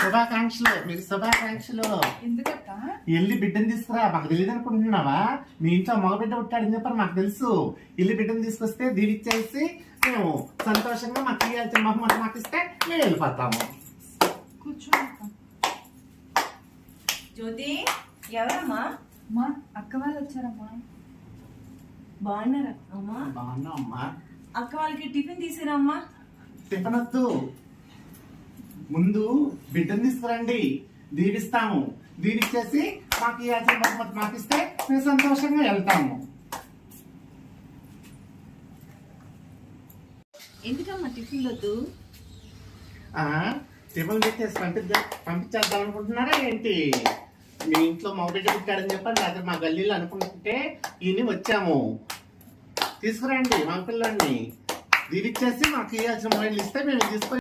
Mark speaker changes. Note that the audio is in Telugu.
Speaker 1: శుభాకాంక్షలు, మీకు శుభాకాంక్షలు.
Speaker 2: ఎందుకక్క?
Speaker 1: ఎల్లి బిడ్డను తీసుకురా. మాకు తెలియదు అనుకుంటున్నావా? మీ ఇంట్లో మగ బిడ్డ పుట్టాడని చెప్పారు, మాకు తెలుసు. ఇల్లు బిడ్డను తీసుకొస్తే దీవిచ్చేసి మేము సంతోషంగా మాకు ఇవ్వాల్సిన బహుమతి మాకు ఇస్తే మేము వెళ్ళిపోతాము.
Speaker 2: కూర్చో అక్క.
Speaker 3: జ్యోతి, ఎవరమ్మా?
Speaker 2: అమ్మా, అక్క వాళ్ళు వచ్చారమ్మా.
Speaker 3: బాగున్నారా అమ్మా?
Speaker 1: బాగున్నాం అమ్మా.
Speaker 3: అక్క వాళ్ళకి టిఫిన్ తీసుకురామ్మా.
Speaker 1: టిఫిన్ వద్దు, ముందు బిడ్డను తీసుకురండి, దీవిస్తాము. దీవిచ్చేసి మాకు ఇవ్వాల్సిన బహుమతి మాకు ఇస్తే మేము సంతోషంగా వెళ్తాము.
Speaker 3: ఎందుకమ్మా టిఫిన్ వద్దు?
Speaker 1: టిఫిన్ పెట్టేసి పంపించేద్దాం అనుకుంటున్నారా ఏంటి? మీ ఇంట్లో మగ బిడ్డ పుట్టాడని చెప్పండి, అదే మా గల్లీలో అనుకుంటుంటే ఈయన వచ్చాము. తీసుకురండి మా పిల్లల్ని, దీవిచ్చేసి మాకు ఇవ్వాల్సిన మొబైల్ ఇస్తే మేము తీసుకొని